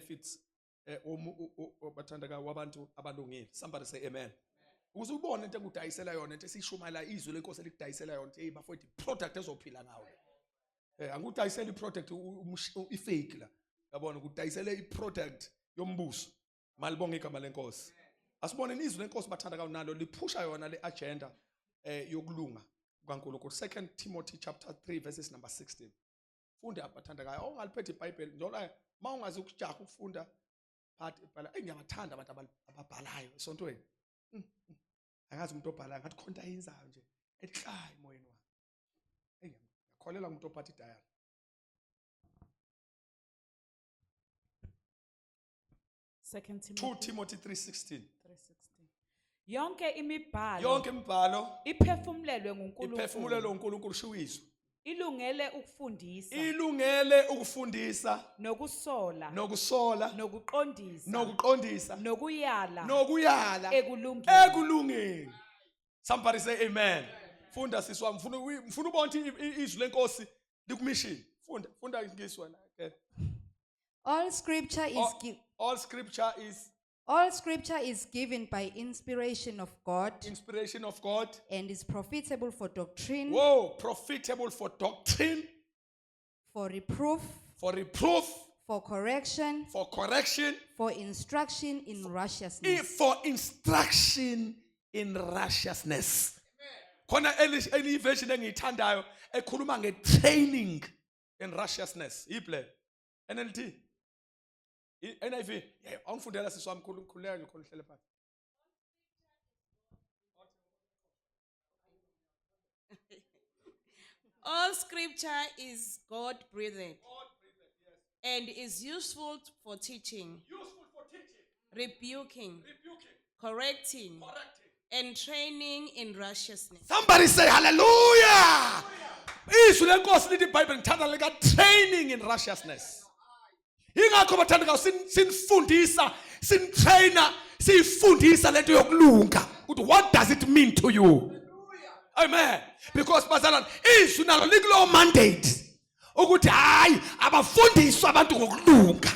benefits bathandeka wabantu abalungile. Somebody say amen. Ukuze ubone into engudayisela yona, into esishumayela izwi lenkosi elikudayisela yona, hey bafowethu product ezophila ngawe. Angudayisela iproduct ifake la. Yabona ukudayisela iproduct yombuso. Malibonga igama lenkosi. Asibone izwi lenkosi bathandeka nalo liphusha yona le agenda yokulunga kaNkulunkulu. 2 Timothy chapter 3 verses number 16. Funda abathandekayo. Awungaliphethe iBhayibheli njola mawungazi ukujaha ukufunda phathi ibhala. Ngiyabathanda abantu ababhalayo esontweni. Angazi umuntu obhalayo ngathi khonta yenzayo nje ehlayi emoyeni wami. Ngiyakholela umuntu ophathi idayari. 2 Timothy 3:16. Yonke imibhalo iphefumulelwe nguNkulunkulu shuwizwe. Ilungele ukufundisa, nokusola, nokuqondisa, nokuyala ekulungeni. Somebody say amen. Funda siswa mfuna ubona izwi lenkosi likumishini. Funda ngiswena. Okay. All scripture is given by inspiration of God. And is profitable for doctrine. Whoa, profitable for doctrine. For reproof. For correction. For instruction in righteousness. Khona any version engiyithandayo ekhuluma ngetraining in righteousness. Iple. NLT. NIV. Angifundela siswami khuleka nje khona hlele phansi. All scripture is God-breathed and is useful for teaching, rebuking, correcting, and training in righteousness. Somebody say hallelujah. Izwi lenkosi lithi iBhayibheli ngithanda leka training in righteousness. Ingakho bathandeka sinifundisa, sintrainer, sifundisa lento yokulunga. What does it mean to you? Amen. Because bazalwane izwi nalo likulo mandate ukuthi hayi abafundiswa abantu ngokulunga.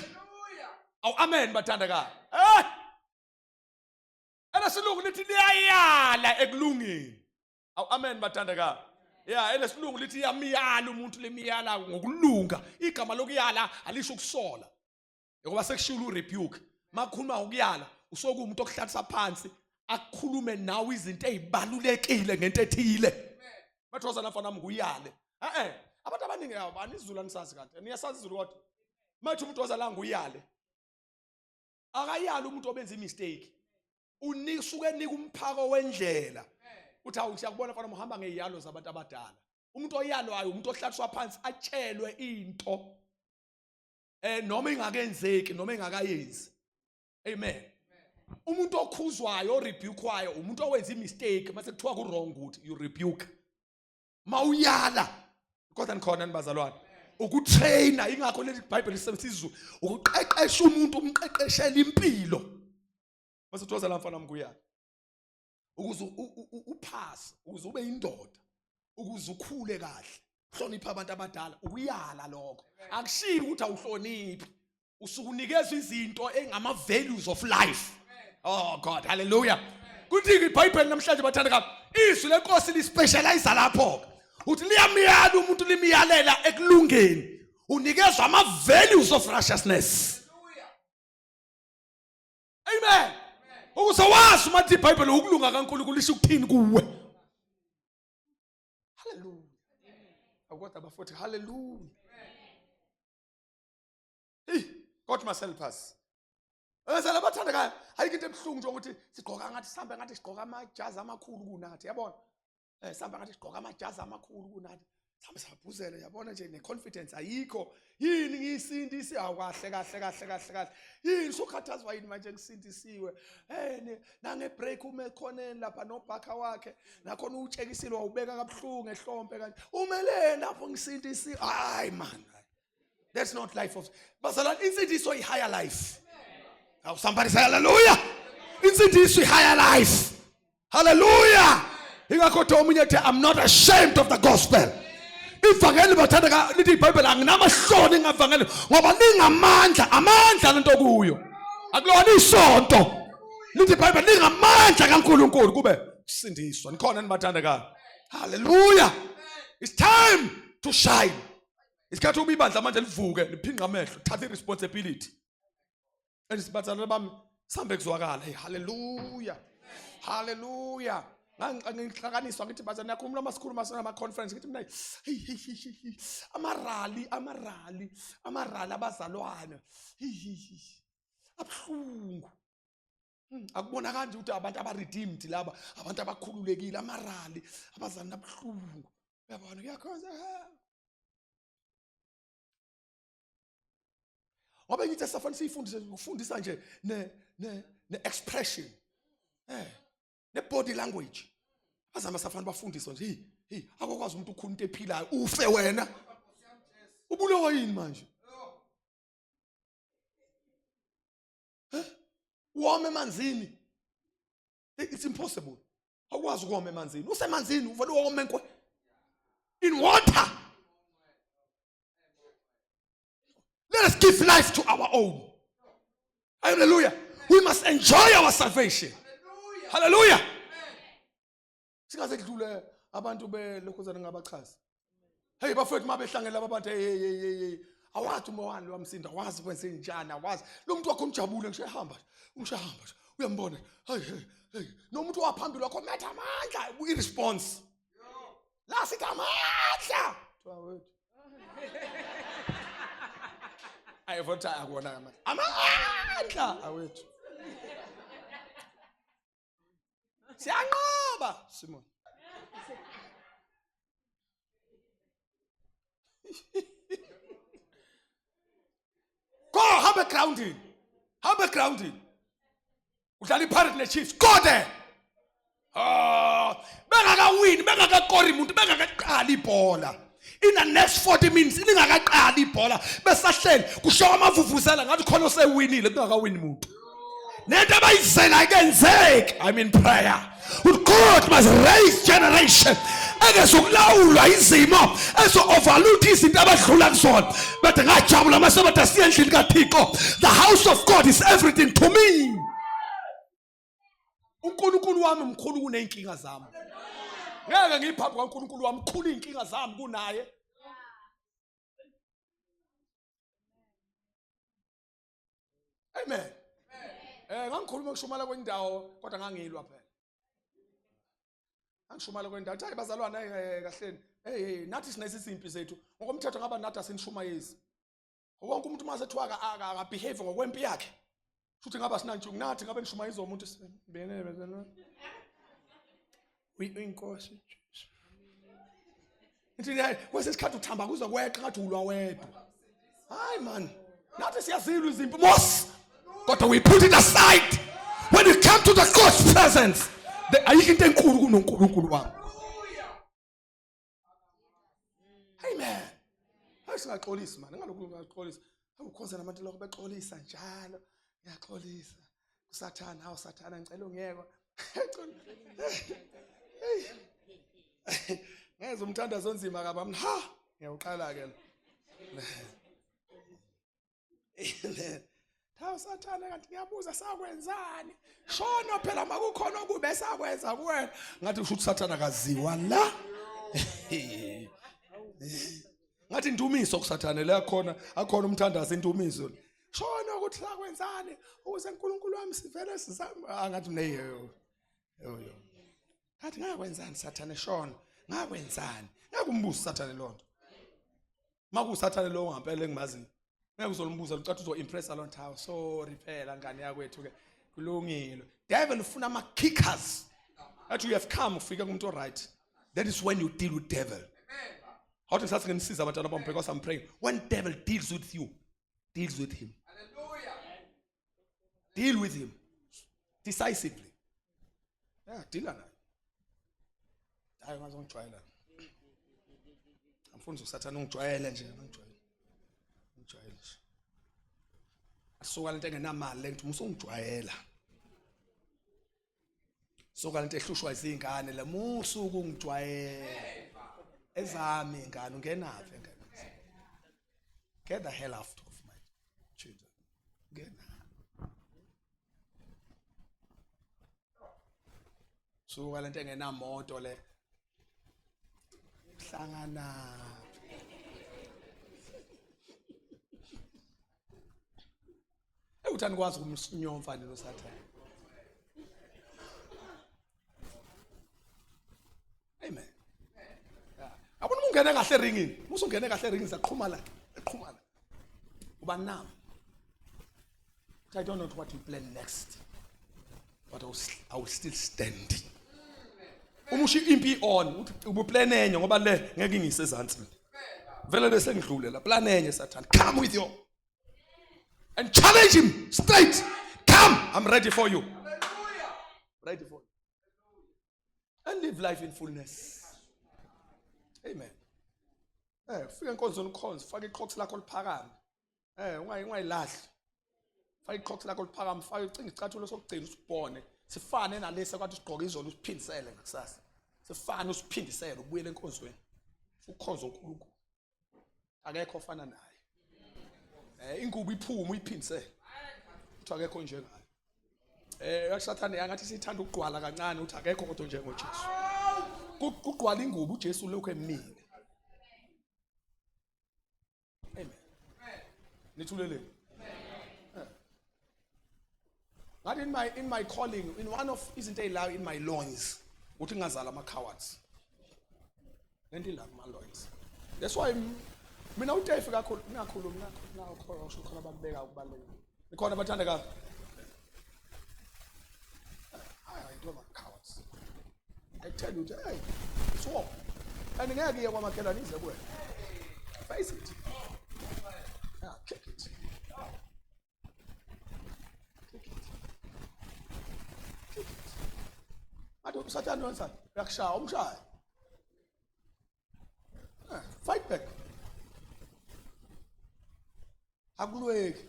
Aw amen bathandeka. Elesilungu lithi liyayala ekulungeni. Aw amen bathandeka. Yeah, elesilungu lithi yamiyala umuntu lemiyala ngokulunga. Igama lokuyala alisho ukusola. Ngoba sekushilo rebuke. Makhuluma ukuyala usokumuntu okuhlathisa phansi akukhulume nawe izinto ezibalulekile ngento ethile. Mathoza nafana nguyale. Abantu abaningi yabani izulu anisazi kanti. Niyasazi izulu kodwa. Mathi umuntu ozala nguyale. Akayala umuntu obenza imistake. Unisuke nika umphako wendlela. Uthi awusiyakubona mfana muhamba ngeyalo zabantu abadala. Umuntu oyalwayo umuntu ohlathswa phansi atshelwe into noma ingakenzeki noma ingakayenzi. Amen. Umuntu okhuzwayo orebukwayo umuntu owenza imistake mase kuthiwa ku wrong ukuthi you rebuke. Mawuyala kodwa nikhona nibazalwane. Ukutraina ingakho leli iBhayibheli lisebenzisa ukuqeqesha umuntu umqeqeshela impilo. Mase kuthiwa la mfana mkuyala. Ukuze uphase, ukuze ube indoda, ukuze ukhule kahle. Hlonipha abantu abadala, ukuyala lokho. Akushiyi ukuthi awuhloniphi. Usukunikeza izinto engama values of life. Oh God, hallelujah. Kuthi iBhayibheli namhlanje bathandeka izwi lenkosi lispecialize lapho. Uthi liyamiyala umuntu limiyalela ekulungeni. Unikezwa ama values of righteousness. Amen. Ukuze wazi ukuthi iBhayibheli ukulunga kaNkulunkulu lisho ukuthini kuwe. Hallelujah. Akwatha bafowethu hallelujah. God must help us. Ezela bathandekayo ayikho into ebhlungu nje ukuthi sigqoka ngathi sihambe ngathi sigqoka amajazi amakhulu kunathi yabona. Sihamba ngathi sigqoka amajazi amakhulu kunathi. Sihambe sabhuzele yabona nje neconfidence ayikho. Yini ngisindisi kahle. Yini sokhathazwa yini manje ngisindisiwe. Nange break ume khoneni lapha nobhakha wakhe nakhona utshekisile wawubeka kabuhlungu ehlombe kanje. Umele lapho ngisindisi. Hayi man. That's not life of bazalwane insindiso higher life. Now somebody say hallelujah. Insindiso higher life. Hallelujah. Ingakho omunye ethi I'm not ashamed of the gospel. ivangeli bathandeka lithi iBhayibheli anginamahloni ngavangeli ngoba lingamandla amandla lento kuyo akulona isonto lithi iBhayibheli lingamandla kaNkulunkulu kube sindiswa nikhona nibathandeka hallelujah it's time to shine isikhathi ukuba ibandla manje livuke liphinqa amehlo thatha iresponsibility andisibathana bami sambe kuzwakala hey hallelujah hallelujah ngihlanganiswa ngithi baza niyakhuluma amasikhuluma ama conference ngithi mina amarali abazalwane abhlungu akubona kanje ukuthi abantu abaredeemed laba abantu abakhululekile amarali abazalwane abhlungu uyabona kuyakhonza ngoba ngithi safana sifundisa nje ne expression ne body language bazama safana bafundiswa nje hey akukwazi umuntu ukhuluma into ephilayo ufe wena ubulewa yini manje uwome emanzini it's impossible awukwazi ukuwoma emanzini usemanzini uvele uwome nkwe in water. Let us give life to our own. Hallelujah. We must enjoy our salvation. Hallelujah. Sikaze kudlule abantu belokhuzana ngabachazi. Hey bafowethu mabehlangela abantu hey awathi umwani wamsinda wazi kwenze njani awazi lo muntu wakho umjabule ngishahamba uyambona hey nomuntu waphambili wakho metha amandla i-response la sithi amandla wawethu ayivotha akubona amandla awethu siyanqoba Simon go have a grounding udlala iPirates neChiefs go there bengakakori umuntu bengakaqali ibhola in the next 40 minutes ningakaqali ibhola besahleli kushowa amavuvuzela ngathi khona osewinile bengakawini umuntu nento abayizela ikenzeke I'm in prayer God must raise generation engezokulawulwa izimo ezo-overlook izinto abadlula kuzona but ngajabula masebathi asiyendlini kaThixo the house of God is everything to me uNkulunkulu wami mkhulu kuneyinkinga zami ngeke ngiphambi kwaNkulunkulu wami mkhulu inkinga zami kunaye amen ngangikhuluma ukushumala kwendawo kodwa ngangilwa phela angishumala kwendawo hayi bazalwana kahleni hey nathi sinesimpi zethu ngokomthetho ngaba nathi asinishumayezi wonke umuntu mase ethiwa akabehave ngokwempi yakhe futhi ngaba sinantshuku nathi ngabe nishumayeza umuntu sibene bezalwana uyinkosi Ngithi kwesesikhathi uthamba kuza kweqa ngathi ulwa wedwa hayi man nathi siyazilwa izimpi mos kodwa we put it aside when you come to the God's presence ayikho into enkulu kunoNkulunkulu wami amen asingaxolisi man ngalokho ngaxolisa akukhonza nabantu lokho bexolisa njalo ngiyaxolisa kusathana hawo sathana ngicela ungekho ngeze umthandazo onzima kabami ha ngiyawuqala ke Hawu sathana kanti ngiyabuza sakwenzani shona phela makukhona okube sakwenza kuwena ngathi usho ukuthi sathana kaziwa la ngathi indumiso kusathana la khona akhona umthandazo indumiso shona ukuthi sakwenzani ukuze uNkulunkulu wami sivele sizama ngathi neyo ngathi ngakwenzani sathana shona ngakwenzani ngakumbuza sathana lonto makusathana lo ngampela engimazi ngeke uzolumbuza ucathi uzoimpressa lo nthawo sorry phela ngane yakwethu ke kulungile devil ufuna ama kickers that you have come ufika kumuntu right that is when you deal with devil how to start ngenisiza abantwana bami because I'm praying when devil deals with you deals with him hallelujah deal with him decisively deal naye hayi ngazongijwayela amfuna usathana ungijwayele nje ngijwayele soka lento engenamali lento musungijwayela soka lento ehlushwa izingane la musuku ungijwayela ezami ngane ungenaphi ngane. Get the hell out of my children. Ngena. So lento engenamoto le. Hlangana. Uthani kwazi umnyomfana noSathane. Amen. Abona ungene kahle eringini. Musungene kahle eringini saqhuma la. Eqhuma la. Uba nam. I don't know what you plan next. But I will still stand. Umusho impi on ubuplan enye ngoba le ngeke ngise ezantsi. Vele bese ngidlule la plan enye Satan. Come with you. And challenge him straight. Come, I'm ready for you. Ready for you. And live life in fullness. Amen. Fika enkonzweni ukhonza, faka iqhoqi lakho liphakame. Ungayilahli. Faka iqhoqi lakho liphakame, faka ucinga isicathulo sokugcina usibone. Sifane nalesa kwathi usigqoka izolo usiphindisele ngakusasa. Sifane usiphindisele ubuyele enkonzweni. Ukukhonza uNkulunkulu. Akekho ofana naye. Ingubo iphuma uyiphindisele. Uthi akekho njengayo. Sathane angathi sithanda ukugqwala kancane uthi akekho kodwa njengoJesu. Kugqwala ingubo uJesu lokho emile. Amen. Nithulele. Not in my calling, in one of isn't allowed in my loins. Uthi ngazala ama cowards. Lento la my loins. That's why mina uTefi kakhulu ngiyakhuluma nakho khona bakubeka ukubaleka. Ikhona abathanda ka. I don't want cowards. I tell you, hey, it's war. And ngeke iye kwamakhelwane ize kuwe. Face it. Yeah, kick it. Ado Satan wonsa yakushaya umshaya. Fight back. Akulweki.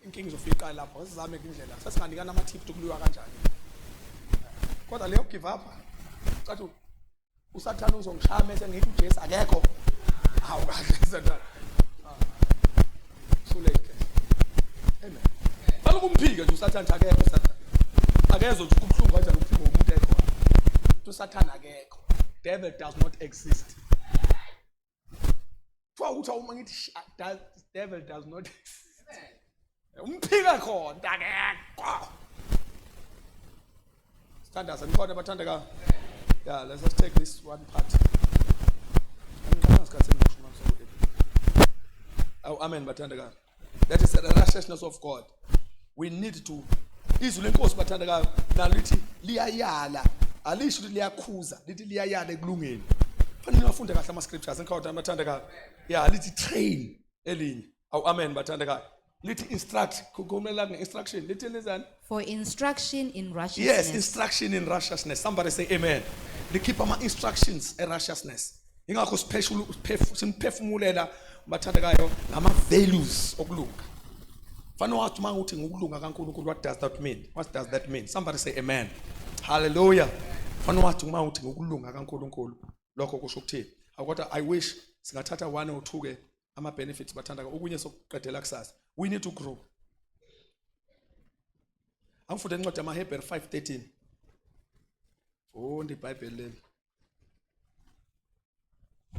Inkingi zofika lapho sizame indlela. Sasinganikana ama tip ukuliwa kanjani. Kodwa leyo give up. Cathi uSathane uzongishaya mase ngithi uJesu akekho. Hawu kahle Satan. Suleke. Amen. Balokumphika nje uSathane akekho Satan. Akezo ukuthi kubhlungu kanjani ukuphika umuntu ekho. uSathane akekho. Devil does not exist. For uthi uma ngithi devil does not exist. Umphika khona akekho. Standards and khona bathandeka. Yeah, let's just take this one part. Oh, amen bathandeka. That is the righteousness of God. We need to izwi lenkosi bathandeka nalithi liyayala alisho ukuthi liyakhuza lithi liyayala ekulungeni. Fanele bafunde kahle ama scriptures enkhawuta bathandeka. Yeah, lithi train elinye. Oh, amen bathandeka. Lithi instruct kukumela instruction lithi lezani? For instruction in righteousness. Yes, instruction in righteousness. Somebody say amen. They keep our instructions in righteousness. Ingakho special simphefumulela bathandekayo ngama values okulunga. Fana wathi manguthi ngokulunga kaNkulunkulu, what does that mean? What does that mean? Somebody say amen. Hallelujah. Fana wathi manguthi ngokulunga kaNkulunkulu lokho kusho ukuthini? Akodwa I wish singathatha 1 or 2 ke ama benefits bathandaka okunye sokuqedela kusasa. We need to grow. Angifunde incwadi yamaHebheru 5:13. Funda iBhayibheli leli.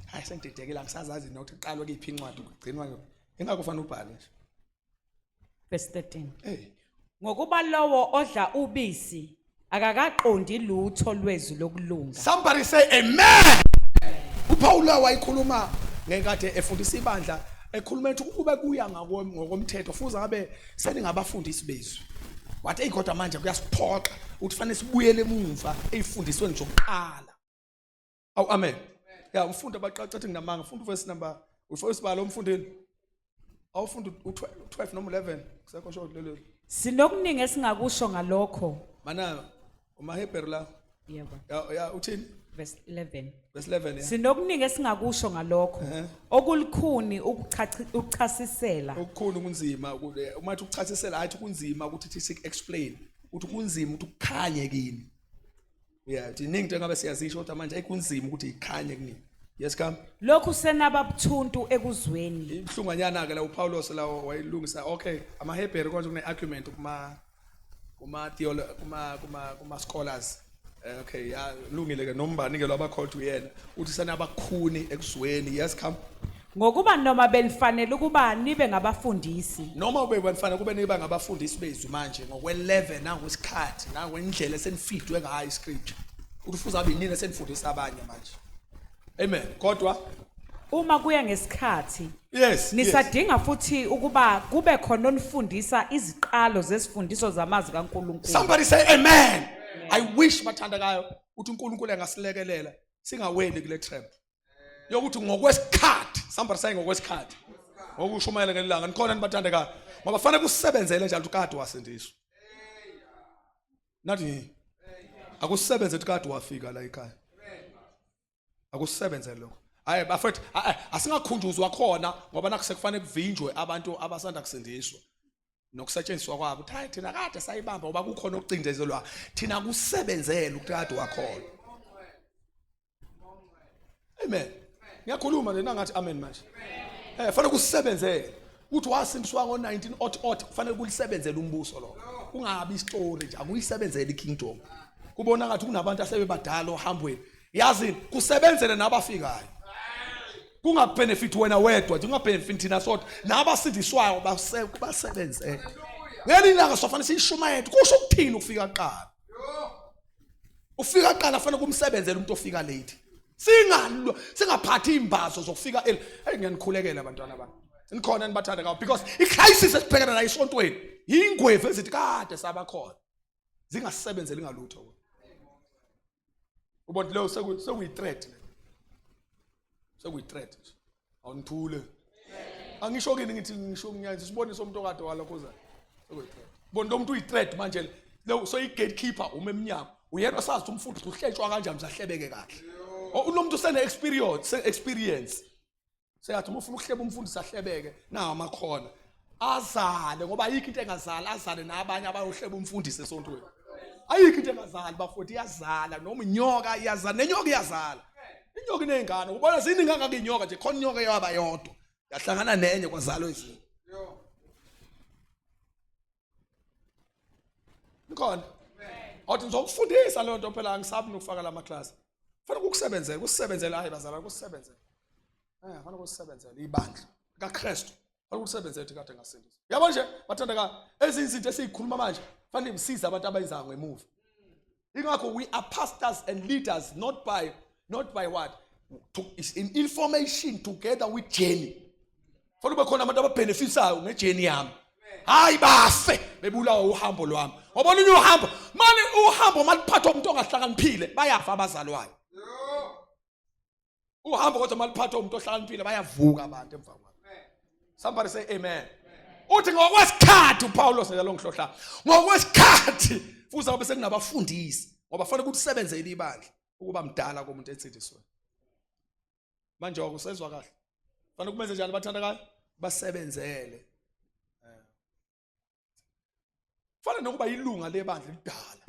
Hayi sengidedekela ngisazazi nokuthi iqalwe kuyiphi incwadi ukugcinwa engakufana ubhale nje. Verse 13. Hey. Ngokuba lowo odla ubisi akakaqondi lutho lwezwi lokulunga. Somebody say amen. uPaul wayikhuluma ngekade efundisa ibandla ekhuluma ukuthi ukube kuya ngokomthetho fuza ngabe seningabafundisi bezwi. Wathi eyikhoda manje kuyasiphoqa ukuthi fanele sibuyele emuva eyifundisweni zokuqala. Awu amen. Yeah, umfundi abaqacathi nginamanga ufunda verse number first balo umfundeni. Awufunda u12 noma 11 kusekho sho lelo. Sinokuningi esingakusho ngalokho. Mana umaHebheru la. Yebo. Ya uthini? Verse 11. Verse 11 yeah. Sinokuningi esingakusho ngalokho. Okulikhuni ukuchasisela. Okukhulu kunzima uma uthi ukuchasisela ayithi kunzima ukuthi sik explain. Uthi kunzima ukuthi ukukhanye kini. Yeah, diningi into engabe siyazisho kodwa manje ekunzima ukuthi ikhanye kini. Yes, come. lokhu senababuthuntu ekuzweni Ibhlunganyana ke la uPaulos la wayilungisa. Okay, amaHebheru konje kune argument kuma scholars. Okay, ya lungile ke nombani ke lwabakholwa uyena. Uthi senabakhuni ekuzweni. Yes, come. ngokuba noma belifanele ukuba nibe ngabafundisi Noma ube banifanele kube niba ngabafundisi bezwi manje ngokwe11 nangosikhathi nangendlela esenifidwe ngayo iscripture. Uthi fuza abe nini esenifundisa abanye manje. Amen. Kodwa uma kuya ngesikhathi yes. nisadinga futhi ukuba kube khona onifundisa iziqalo zesifundiso zamazwi kaNkulunkulu Somebody say amen. I wish bathandakayo uthi uNkulunkulu engasilekelela singaweli kule trap. Yokuthi ngokwesikhathi, somebody say ngokwesikhathi. Ngokushumayela ngelanga nikhona nibathandakayo. Ngoba fanele kusebenzele njalo ukuthi kade wasindiswa. Nathi akusebenze ukuthi kade wafika la ekhaya. Akusebenze lokho. Hayi bafethu asingakhunjuzwa khona ngoba nakusekufanele kuvinjwe abantu abasanda kusindiswa. Nokusetshenziswa kwabo uthi hayi thina kade sayibamba ngoba kukhona okucindezelwa thina kusebenzele ukuthi kade wakhona. Amen. Ngiyakhuluma lena ngathi amen manje. Fanele kusebenzele. Uthi wasindiswa ngo19 kufanele kulisebenzele umbuso lo. Kungabi istory nje akuyisebenzele ikingdom. Kubona ngathi kunabantu asebebadala ohambweni. Yazi kusebenzele nabafikayo. Kungabenefit wena wedwa, kungabenefit thina sodwa nabasindiswayo basebenze. Ngelilanga sofanele siyishumayethe kusho ukuthini ukufika kuqala. Ufika kuqala fanele kumsebenzele umuntu ofika late. Singaphathi imbazo zokufika hey ngiyanikhulekela abantwana bami. Nikhona nibathanda kawo because icrisis esibhekana nayo esontweni ingwevu ezithi kade sabakhona. Zingasebenzeli ngalutho. Ubonke lo sekuyi-threat. Sekuyi-threat. Awunithule. Angisho kini ngithi ngisho ngiyazi sibonise umuntu okade walokhoza. Sekuyi-threat. Bonke umuntu uyi-threat manje lo so i-gatekeeper uma eminyango. Uyena osazi ukuthi umfundi uhleshwa kanjani msahlebeke kahle. Unomuntu sene experience. Seyathi uma ufuna ukuhleba umfundi sahlebeke nawo amakhona. Azale ngoba ayikho into engazali azale nabanye abayohleba umfundi sesontweni. Ayikho into engazali bafoti iyazala noma inyoka iyazala nenyoka iyazala. Inyoka inengane ubona zini ngaka inyoka nje khona inyoka yaba yodwa. Yahlangana nenye kwazalo izinto. Nikhona. Awuthi ngizokufundisa le nto phela angisabi nokufaka la class. Fanele ukusebenzela, kusebenzela hayi bazala kusebenzela. Fanele ukusebenzela ibandla kaKristu. Fanele ukusebenzela ukuthi kade ngasindiswa. Yabo nje bathandaka ezizinto esizikhuluma manje fanele imsiza abantu abayiza ngemuva. Ingakho we are pastors and leaders not by what in information together with journey. Fanele ube khona abantu ababenefisayo ngejourney yami. Hayi bafe bebulawa uhambo lwami. Ngobona unye uhambo manje uhambo maliphathwa umuntu ongahlakaniphile bayafa abazalwayo. Uhambo kodwa maliphathwa umuntu ohlakaniphile bayavuka abantu emva kwakhe. Somebody say amen. Uthi ngokwesikhathi uPaulos ngalo ngihlohla. Ngokwesikhathi futhi abe sekunabafundisi ngoba fanele ukuthi sebenzele ibandla ukuba mdala komuntu etsindiswe. Manje akusezwe kahle. Fanele kumenze njani bathandakayo? Basebenzele. Fanele nokuba ilunga lebandla lidala.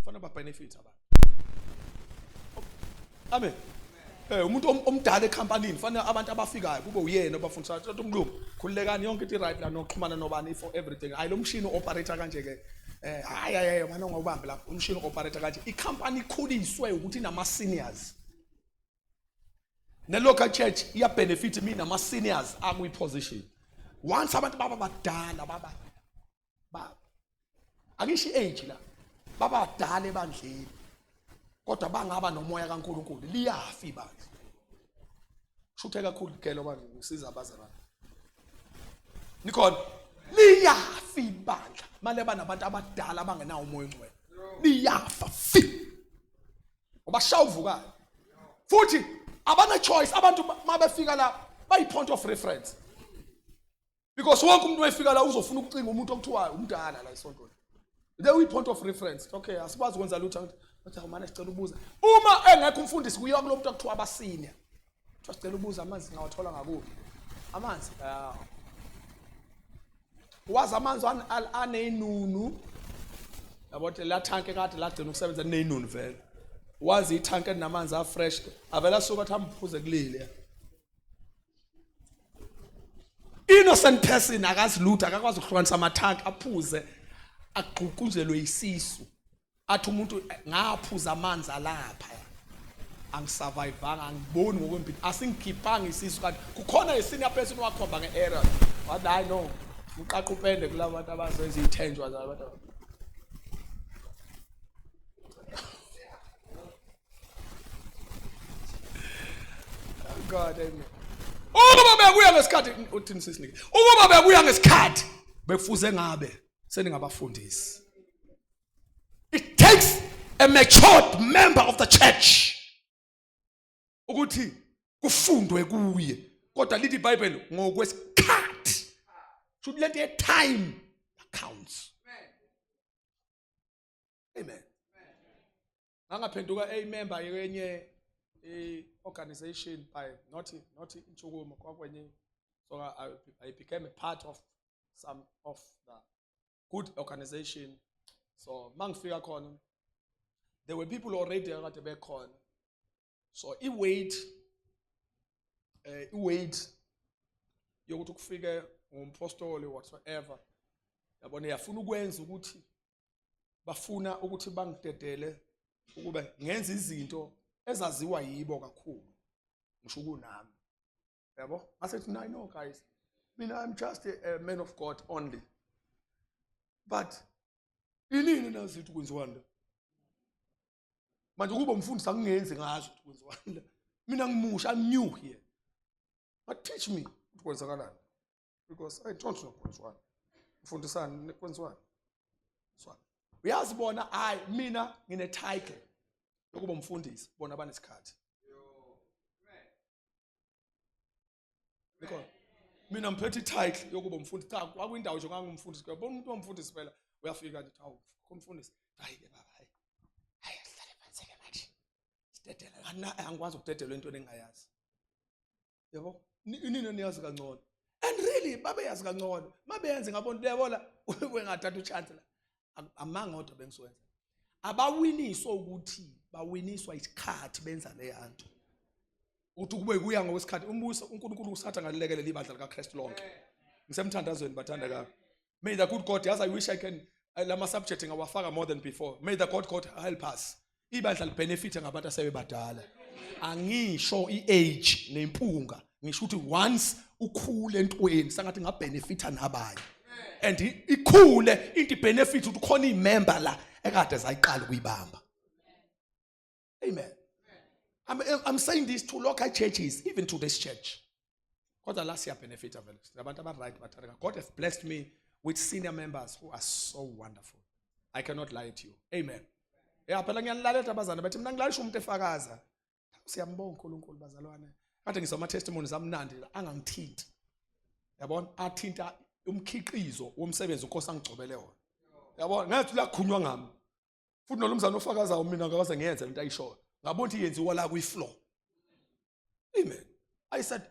Fanele ba benefit abantu. Amen. Umuntu omdala ecompany fanele abantu abafikayo kube uyena obafundisa ukuthi umlungu khulekani yonke into right la nokuxhumana nobani for everything. Hayi lo mshini operator kanje ke. Hayi mana ngobambe lapho umshini operator kanje. Icompany ikhuliswe ukuthi inama seniors. Ne local church iya benefit mina nama seniors akwi position. Once abantu baba badala baba Angishi age la. Baba badala ebandleni. Kodwa bangaba nomoya kaNkulunkulu liyafi bandla. Shuthe kakhulu gelo manje ngisiza abazalwane. Nikhona liyafi bandla. Manje banabantu abadala abangenawo umoya ongcwele. Liyafa fi. Ngoba shawuvukayo. Futhi abana choice abantu mabefika la bayi point of reference. Because wonke umuntu wefika la uzofuna ukucinga umuntu okuthiwa umdala la isontweni. There we point of reference. Okay, asibazi ukwenza lutho ukuthi awumane sicela ubuza. Uma engekho umfundisi kuyiwa kulomuntu okuthiwa abasenior. Kuthiwa sicela ubuza amanzi ngawathola ngakuphi? Amanzi. Wazi amanzi anenunu. Yabo la tanke kade lagcina ukusebenza nenunu vele. wazi ithanki enamanzi afresh avela suka athi amphuze kulile. Innocent person akazi lutho akakwazi ukuhlukanisa amathanki aphuze agqukunzelwe isisu athi umuntu ngaphuza amanzi alapha angisurvivanga angiboni ngokwempilo asingikhipanga isisu kanti kukhona isenior person wakhomba ngeerror wathi hayi no uqaqa upende kulabantu abazenza ithenjwa zabantu. God amen. Uma bekuya ngesikhathi uthini sisinike. Uma bekuya ngesikhathi bekufuze ngabe seningabafundisi. It takes a matured member of the church ukuthi kufundwe kuye. Kodwa lithi iBhayibheli ngokwesikhathi. Should let the time counts. Amen. Ngangaphenduka a member yenye organization by not Nchukumo kwakwenye, so I became a part of some of the good organization. So mangifika khona there were people already akade bekhona, so I wait yokuthi kufike umpostoli whatsoever yabona yafuna ukwenza ukuthi bafuna ukuthi bangidedele ukube ngenza izinto ezaziwa yibo kakhulu ngisho kunami yabo. I said no guys, I'm just a man of God only, but inini nazi ukuthi kwenziwani manje kuba umfundisi angenze ngazo ukuthi kwenziwani. Mina ngimusha, I'm new here, but teach me ukuthi kwenzakalani because I don't know kwenziwani. Mfundisani kwenziwani so uyazibona mina ngine title yokuba umfundisi bona abanesikhathi because mina ngiphethe title yokuba umfundisi cha kwakwindawo nje ngangumfundisi bona umuntu omfundisi phela uyafika nje hawu kumfundisi hayi ke baba hayi asihlale phansi ke manje sidedela angikwazi ukudedela into engingayazi yabo. Inini niyazi kangcono and really babeyazi kangcono mabeyenze ngabona uyabona wengathatha uchance la amanga kodwa bengisowenza abawiniswa ukuthi bawiniswa isikhathi benza le yanto uthi kube kuya ngokwesikhathi umbuso uNkulunkulu usatha ngalilekelela ibandla likaKristu lonke. Ngisemthandazweni bathandeka. May the good God, as I wish I can lama subject ngawafaka more than before. May the God help us. Ibandla libenefit ngabantu asebebadala. Angisho iage nempunga, ngisho ukuthi once ukhule entweni sangathi ngabenefita nabanye. And ikhule into benefit ukuthi khona imember la ekade zayiqala ukuyibamba. Amen. I'm saying this to local churches, even to this church. Kodwa la siya benefit avela. Abantu abatright bathatha. God has blessed me with senior members who are so wonderful. I cannot lie to you. Amen. Yeah, phela ngiyanilalela abazana bathi mina ngilalisha umuntu efakaza. Siyambonga uNkulunkulu bazalwane. Kade ngizoma testimonies amnandi angangithinti. Yabona athinta umkhiqizo womsebenzi uNkosi angigcobele wona. Yabona ngathi lakhunywa ngami. Futhi nolomzana ofakazayo mina ngakaze ngiyenze into ayisho. Ngabona ukuthi yenziwa la kwi-floor. Amen. I said,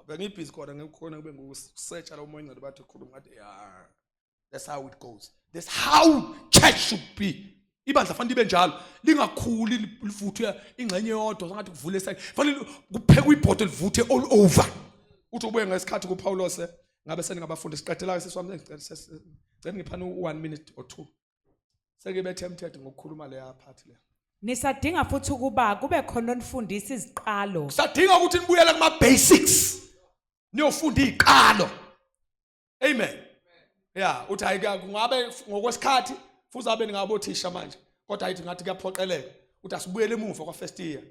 bengibhizi khona ngikhona kube ngusearch lo moya incede bathi khuluma ngathi that's how it goes. That's how church should be. Ibandla fanele libe njalo. Lingakhuli livuthwe ingxenye yodwa sangathi kuvule esayini. Fanele kuphekwe ibhottle livuthe all over. Uthi ubuye ngesikhathi kuPaulus ngabe seningabafundi siqedela seswami ngicela ngiphana 1 minute or 2. Seke bethemthethe ngokukhuluma le yaphathi le. Nisadinga futhi ukuba kube khona umfundisi iziqalo. Sadinga ukuthi nibuyele kuma basics. Niyofunda iziqalo. Amen. Yeah, uthi hayi kungabe ngokwesikhathi futhi abe ningabothisha manje. Kodwa ayithi ngathi kuyaphoqeleka. Uthi asibuyele emuva kwa first year.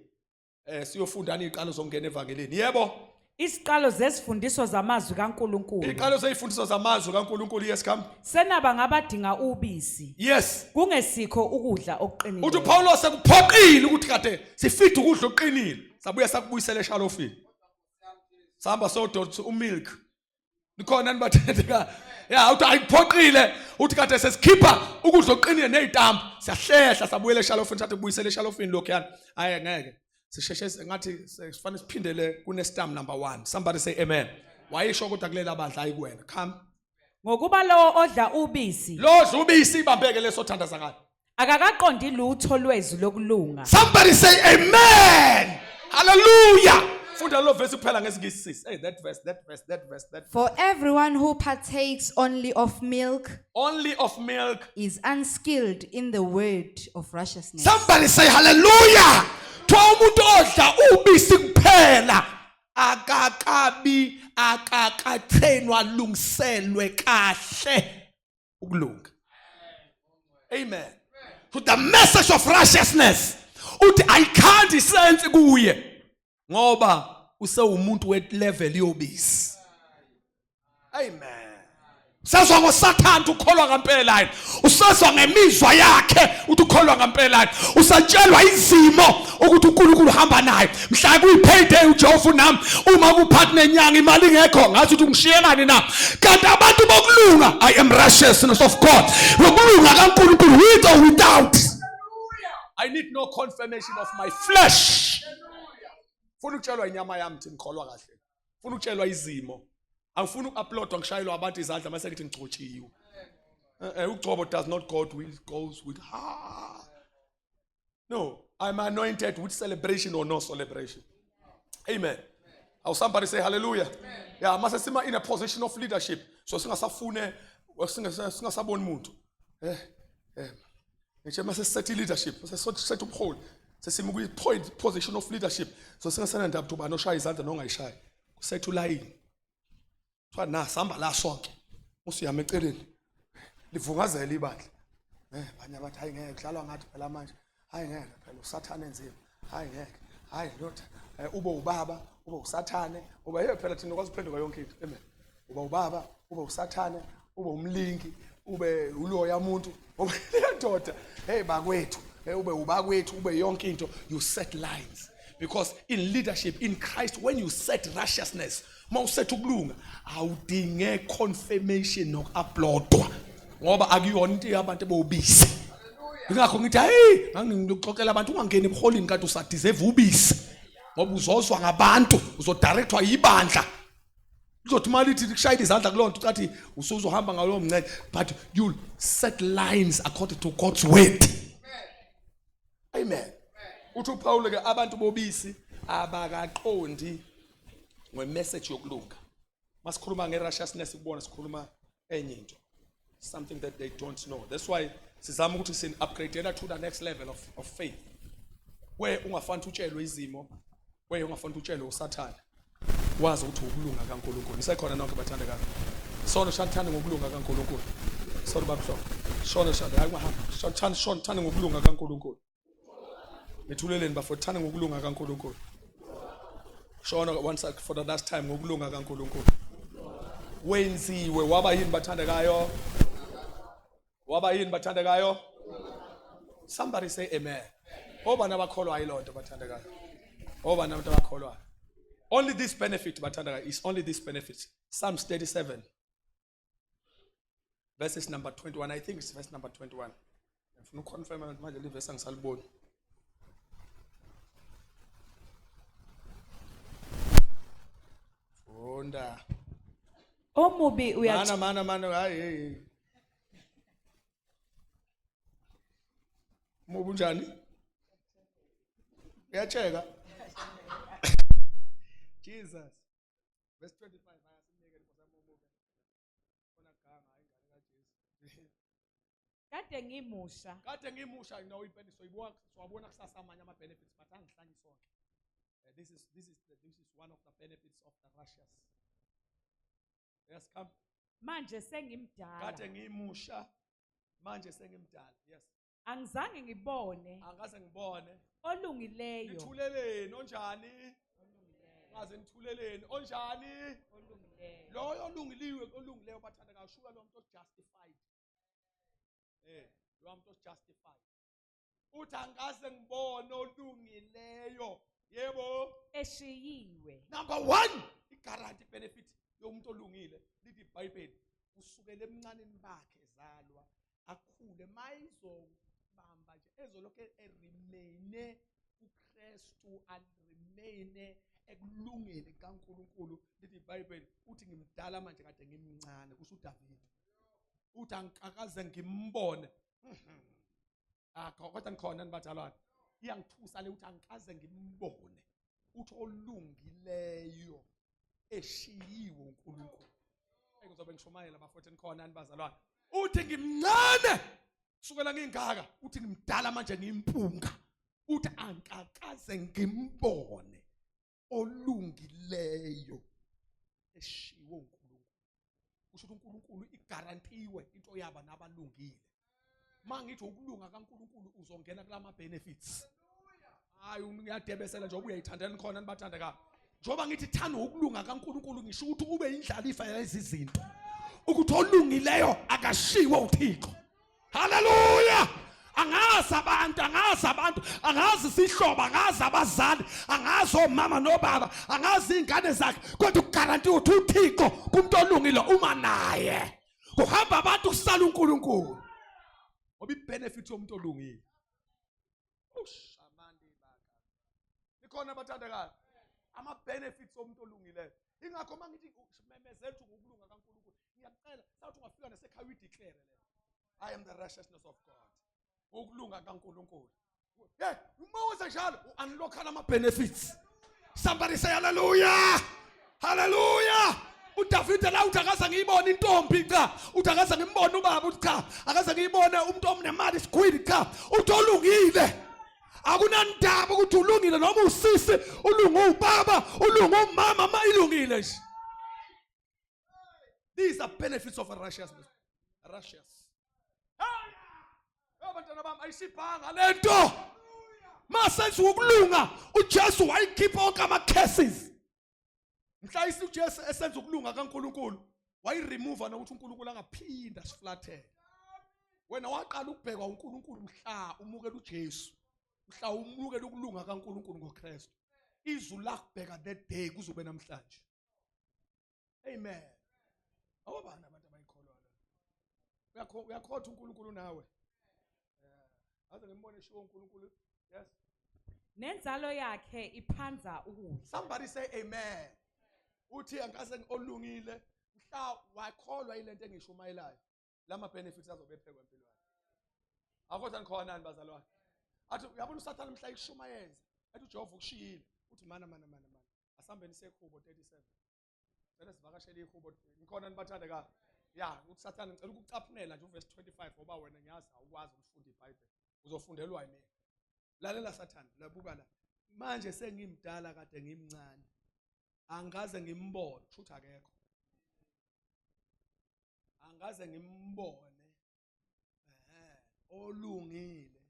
Siyofundana iziqalo zokungena evangelini. Yebo. Isiqalo zesifundiso zamazwi kaNkuluNkulu. Iziqalo zezifundiso zamazwi kaNkuluNkulu yes come. Senaba ngabadinga ubisi. Yes. Kungesikho ukudla okuqinile. Uthi Paulos sekuphoqile ukuthi kade sifide ukudla okuqinile. Sabuya sakubuyisela eshalofini. Sahamba sodotha umilk. Nikhona nibathendeka. Yeah, uthi ayiphoqile uthi kade sesikhipha ukudla okuqinile nezitambu. Siyahlehla sabuyela eshalofini sathi kubuyisela eshalofini lokho yana. Hayi ngeke. Sisheshe ngathi sifanele siphindele kunestam number 1. Somebody say amen. Wayisho ukuthi akulela abadla ayikuwena. Come. Ngokuba lo odla ubisi. Lo dla ubisi ibambeke lesothandaza ngayo. Akakaqondi lutho lwezwi lokulunga. Somebody say amen. Hallelujah. Funda lo verse kuphela ngesingisi. Hey, that verse. For everyone who partakes only of milk Only of milk. is unskilled in the word of righteousness. Somebody say hallelujah. Twa umuntu odla ubisi kuphela akakathenwa lungiselwe kahle ukulunga. Amen. To the message of righteousness. Uthi I can't sense kuye ngoba usewumuntu we level yobisi. Amen. Usazwa ngoSathane ukholwa ngempela yini? Usazwa ngemizwa yakhe uthi ukholwa ngempela yini? Usatshelwa izimo ukuthi uNkulunkulu uhamba naye. Mhla kuyipayday uJehova nami uma kuphathi nenyanga imali ingekho ngathi uthi ngishiyelani na. Kanti abantu bokulunga I am righteousness of God. Ngokulunga kaNkulunkulu with or without. I need no confirmation of my flesh. Funa ukutshelwa inyama yami ukuthi ngikholwa kahle. Funa ukutshelwa izimo. Angifuni uku-uploadwa ngishayelwa abantu izandla mase ngithi ngigcotshiwe. Ugcobo does not goes with No, I'm anointed with celebration or no celebration. Amen. Or somebody say hallelujah. Amen. Yeah, mase sima in a position of leadership. So singasafune singasaboni umuntu. Nje mase set leadership, mase set ubuholi. Sesima ku point position of leadership. So singasana ndaba ukuthi ubani oshaya izandla nongayishayi. Kusethu line. Fa na samba la sonke usiyama eceleni livungazela ibandla banye abathi hayi ngeke kudlalwa ngathi phela manje hayi ngeke phela uSathane enzima hayi ngeke hayi ndoda ube ubaba ube uSathane ube yebo phela thina ukwazi uphenduka yonke into amen uba ubaba ube uSathane ube umlingi ube uloya umuntu ube ndoda hey bakwethu ube ubakwethu ube yonke into you set lines because in leadership in Christ when you set righteousness mawusethu ukulunga awudinge confirmation noku-uploadwa ngoba akuyona into yabantu bobisi. Ingakho ngithi hey ngangixoxela abantu ungangeni ebuholini kanti usadeserve ubisi ngoba uzozwa ngabantu uzodirectwa yibandla uzothi mali ithi kushayela izandla kulonto ucathi usuzohamba ngalowo mncele but you'll set lines according to God's word. Amen. Uthi uPaul ke abantu bobisi abakaqondi message yokulunga. Masikhuluma ngerighteousness kubona sikhuluma enye into. Something that they don't know. That's why sizama ukuthi sin upgrade to the next level of faith. Where ungafani utshelwe izimo, where ungafani utshelwe uSathane. Wazi ukuthi ukulunga kaNkulunkulu. Nisekhona nonke bathandekayo. Sona shathane ngokulunga kaNkulunkulu. Sona babhlo. Shona shada hayi ngahamba. Shathane ngokulunga kaNkulunkulu. Nithuleleni bafothane ngokulunga kaNkulunkulu. Shona once for the last time ngokulunga kaNkulunkulu. Wenziwe waba yini bathandekayo? Waba yini bathandekayo? Somebody say amen. Obana bakholwa ilonto bathandekayo. Obana abantu bakholwa. Only this benefit bathandekayo is only this benefit. Psalms 37 verses number 21. I think it's verse number 21. Ngifuna ukonfirm manje le verse angisaliboni. Onda. Omubi Mana hayi. Mubu njani? Uyacheka? Jesus. Verse 25 ayasimike ngosamubu. Khona gama ingane kaJesu. Kade ngimusha nawo ipendiso soyibona siwabona kusasa amanye ama benefits but angihlanyi sonke. This is one of the benefits of the righteous. Yes, come. Manje sengimdala. Kade ngimusha manje sengimdala. Yes. Angizange ngibone Angaze ngibone olungileyo. Nithuleleni onjani? Ngaze nithuleleni onjani? Loyo olungileyo bathanda kashuka lo muntu justified. Lo muntu justified. Uthi angaze ngibone olungileyo. Yebo. Eshiyiwe. Number 1, i-guarantee benefit yomuntu olungile lithi iBhayibheli kusukela emncaneni bakhe ezalwa akhule mayizobamba nje ezoloke remaine uKristu remaine ekulungeni kaNkulunkulu lithi iBhayibheli uthi ngimdala manje kade ngimncane kusho uDavid uthi angikaze ngimbone kodwa nikhona nibadalwane. Iyangithusa le ukuthi angikaze ngimbone uthi olungileyo eshiyiwe uNkulunkulu. Ngizobe ngishumayela bafowethu nikhona nibazalwane. Uthi ngimncane sukela ngingaka, uthi ngimdala manje ngimpunga. Uthi angikaze ngimbone olungileyo eshiwe uNkulunkulu. Kusho ukuthi uNkulunkulu igarantiwe into yaba nabalungile. Mangithi ukulunga kaNkulunkulu uzongena kulama benefits. Hayi ngiyadebesela nje ubuyayithandela nikhona nibathandeka. Njoba ngithi thanda ukulunga kaNkulunkulu ngisho ukuthi ube indlalifa yalezi zinto. Ukuthi olungileyo akashiwe uThixo. Haleluya! Angazi abantu, angazi isihlobo, angazi abazali, angazi omama nobaba, angazi ingane zakhe, kodwa ugaranti ukuthi uThixo kumuntu olungile uma naye. Kuhamba abantu kusala uNkulunkulu. Ngoba ibenefit yomuntu olungile. Ushamandi baka. Nikhona abathandekayo. Ama benefits omuntu olungileyo. Ingakho mangithi memezela ukuthi ngokulunga kaNkulunkulu, ngiyacela sathi ungafika nasekhaya udeclare le. I am the righteousness of God. Ukulunga kaNkulunkulu. Hey, uMoses njalo unlock ama benefits. Somebody say hallelujah. Hallelujah. uDavid la uthi akaze ngiyibone intombi cha, uthi akaze ngimbone ubaba uthi cha, akaze ngiyibone umuntu omnemali isigwili cha, uthi olungile. Akunandaba ukuthi ulungile noma usisi, ulungu ubaba, ulungu umama, ma ilungile nje. These are benefits of a righteousness. Righteous. Abantwana bami ayisibhanga lento. Masenze ukulunga, uJesu wayikhipha onke ama cases. Mhlayisi uJesu esenza ukulunga kaNkulunkulu, wayiremove nokuthi uNkulunkulu angaphinda siflathele. Wena waqala ukubhekwa uNkulunkulu mhla umukela uJesu. Mhla umukela ukulunga kaNkulunkulu ngoKristu. Izulu lakubheka that day kuzobe namhlanje. Amen. Awubani abantu abayikholwa la? Uyakhotha uNkulunkulu nawe. Aze ngembone shiwo uNkulunkulu. Yes. Nenzalo yakhe iphanza ukudla. Somebody say amen. Uthi angase olungile mhla wakholwa ilento engishumayelayo. Lama benefits azobe ephekwa empilweni. Akho ngikhona nani bazalwane. Athi uyabona uSathane mhla ikushumayeza. Ethi uJehova ukushiyile. Uthi mana. Asambeni sekhubo 37. Sele sivakashela ikhubo. Ngikhona nibathandeka. Ya, uthi Sathane ngicela ukucaphunela nje uverse 25 ngoba wena ngiyazi awukwazi ukufunda iBhayibheli. Uzofundelwa yini? Lalela Sathane, labuka la. Manje sengimdala kade ngimncane. Angaze ngimbone, futhi akekho. Angaze ngimbone olungile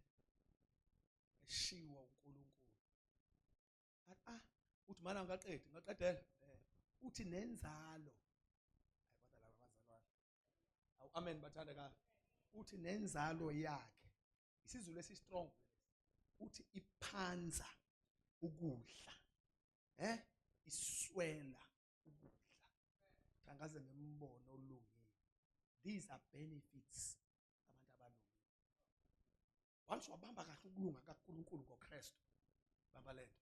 eshiwa uNkulunkulu. Uthi mana ngaqedela. Uthi nenzalo. Ayibadala abazalwane. Awu amen bathandeka. Uthi nenzalo yakhe. Isizulu esi strong. Uthi iphanza ukudla. Iswela ukudla. Angaze ngimbono olungile. These are benefits abantu abalungile. Once wabamba kahle ukulunga kaNkulunkulu ngoKristu, bamba lento.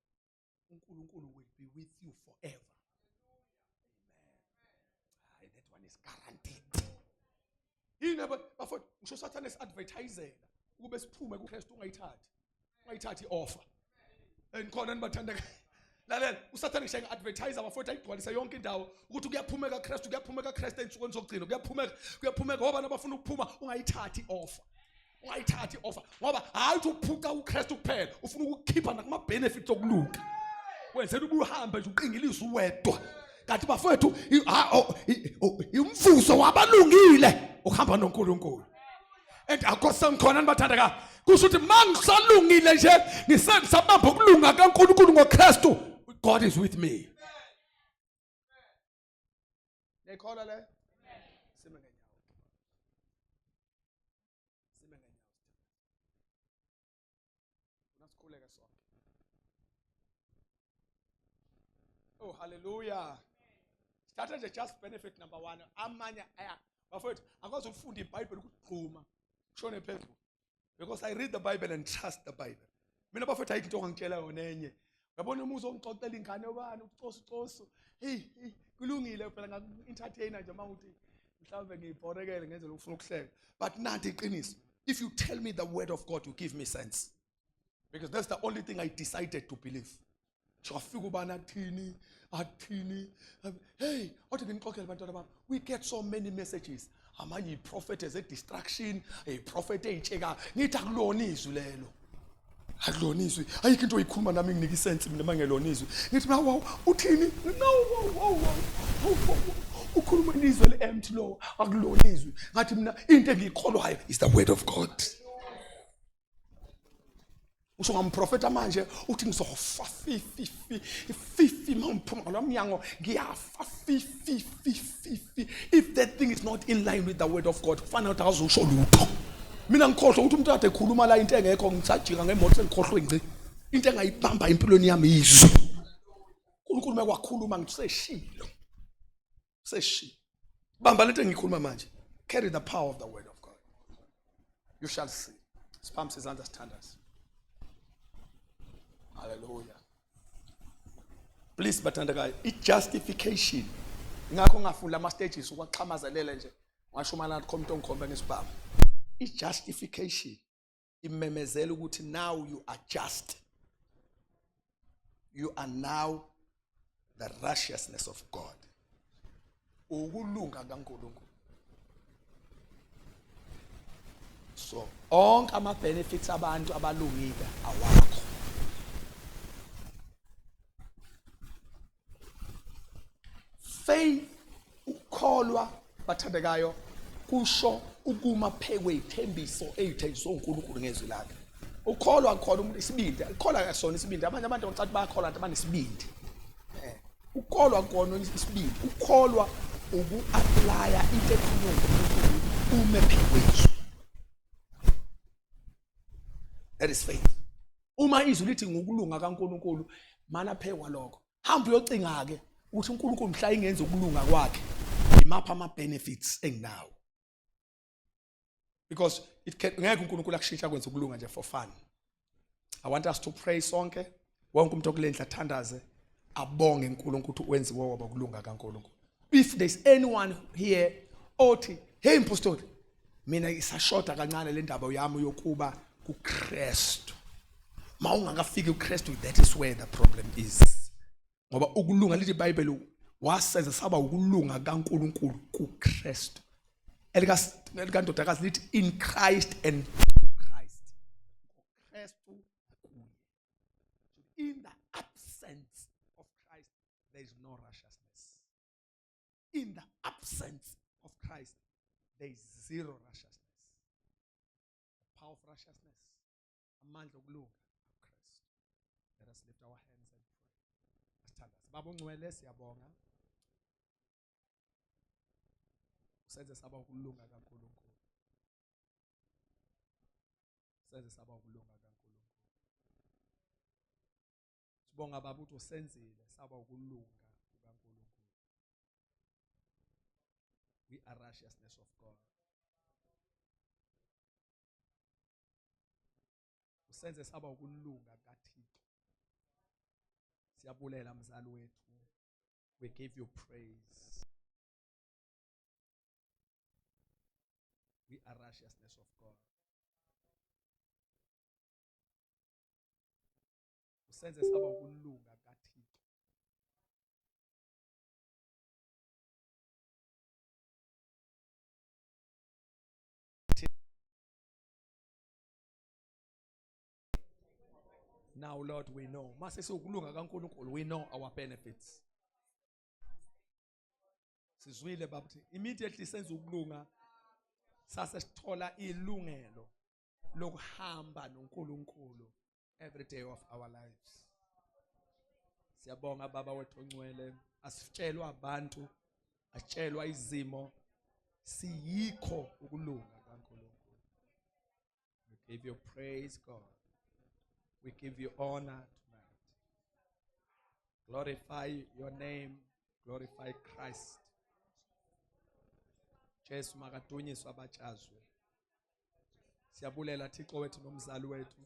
uNkulunkulu will be with you forever. Amen. That one is guaranteed. Bafowethu, ngisho Sathane advertisela ukube siphume kuKristu ungayithathi offer. Enkhona nibathandeka. Lalela, uSathane ngisho advertise abafowethu ayigcwalisa yonke indawo ukuthi kuyaphumeka Kristu ensukwini zokugcina, kuyaphumeka ngoba nabafuna ukuphuma ungayithathi offer. Ungayithathi offer ngoba hayi ukuthi uphuca uKristu kuphela, ufuna ukukhipha nakuma benefits okulunga. Wenzela ubuhambe nje uqingilise uwedwa. Kanti bafowethu umvuzo wabalungile ukuhamba noNkulunkulu. And akosangikhona nibathandeka. Kusho ukuthi mangisalungile nje ngisabamba ukulunga kaNkulunkulu ngoKristu, God is with me. Nekhola le? Sime ngenyawo. Unasikhuleka sonke. Oh hallelujah. Start nje just benefit number 1. Amanye bafowethu akwazi ukufunda iBhayibheli ukugquma. Shone phezulu. Because I read the Bible and trust the Bible. Mina bafowethu ayikho into ongitshela yona enye. Uyabona umuzo ongixoxela ingane obani ucoso. Hey, kulungile phela ngaku-entertainer nje mawuthi mhlawumbe ngibhorekele ngenzela ukufuna ukuhleka. But nanti iqiniso. If you tell me the word of God, you give me sense. Because that's the only thing I decided to believe. Hey, we get so many messages. Amanye prophet is a distraction, a prophet ngithi akulona izwi lelo. Akulona izwi. Ayikho into oyikhuluma nami nginika isense mina mangelona izwi. Ngithi wow, uthini? No, ukhuluma izwi le-empty lo, akulona izwi. Ngathi mina into engiyikholwayo is the word of God. Usho ngamprofeta manje uthi ngizofa fifi mawuphuma lomnyango ngiyafa fifi. If that thing is not in line with the word of God, kufanele ukuthi azusho lutho. Mina ngikhohlwa ukuthi umuntu ade ekhuluma la into engekho ngisajika ngemoto sengikhohlwe ngci. Into engayibamba empilweni yami izwi. uNkulunkulu mekwakhuluma ngithi seshilo. Bamba lento engikhuluma manje. Carry the power of the word of God. You shall see. Spam says understand us. Hallelujah. Please bathandakayo, i-justification. Ngakho ngafunda ama stages ukwaxhamazelela nje. Ngashumana komntu ongikhomba ngesibhamu. I-justification imemezela ukuthi now you are just. You are now the righteousness of God. Ukulunga kaNkulunkulu. So, onke ama benefits abantu abalungile awakho. Faith ukholwa bathandekayo kusho ukuma phekwe ithembiso ezithenjiswa uNkulunkulu ngezwi lakhe. Ukholwa akholwa umuntu isibindi, ukholwa kasona isibindi. Abanye abantu bacathi bayakholwa abantu abanesibindi. Ukholwa akona isibindi. Ukholwa uku-applya into ekhulunywa uNkulunkulu ume phekwe izwi. That is faith. Uma izwi lithi ngokulunga kaNkulunkulu mana phekwa lokho. Hamba uyocinga ke ukuthi uNkulunkulu mhla ingenza ukulunga kwakhe imapha ama benefits enginawo. Because it can ngeke uNkulunkulu akushintsha kwenza ukulunga nje for fun. I want us to pray sonke wonke umuntu okulendla athandaze abonge uNkulunkulu ukuthi wenziwe waba ukulunga kaNkulunkulu. If there's anyone here othi hey mpostoli mina isashota kancane le ndaba yami yokuba kuKristu. Mawungakafiki uKristu, that is where the problem is. Ngoba ukulunga lithi iBhayibheli wasenza saba ukulunga kaNkulunkulu kuKristu. Elikandodakazi lithi in Christ and through Christ. Kristu kuye. In the absence of Christ there is no righteousness. In the absence of Christ there is zero righteousness. The power of righteousness, amandla okulunga uKristu. Let us lift our hands and pray. Baba ongcwele siyabonga. Senze saba ukulunga kaNkulunkulu. Senze saba ukulunga kaNkulunkulu. Sibonga baba ukuthi usenzile saba ukulunga kaNkulunkulu. We are righteousness of God. Usenze saba ukulunga kaThixo. Siyabulela mzali wethu. We give you praise. We are righteousness of God. Usenze saba ukulunga kaThixo. Now Lord we know. Mase sokulunga kaNkulunkulu we know our benefits. Sizwile baba immediately senze ukulunga sase sithola ilungelo lokuhamba noNkulunkulu every day of our lives. Siyabonga baba wethu ongcwele asitshelwa abantu asitshelwa izimo siyikho ukulunga kaNkulunkulu. We give you praise God. We give you honor tonight. Glorify your name, glorify Christ. Jesu makadunyiswe abatshazwe. Siyabulela Thixo wethu nomzali wethu.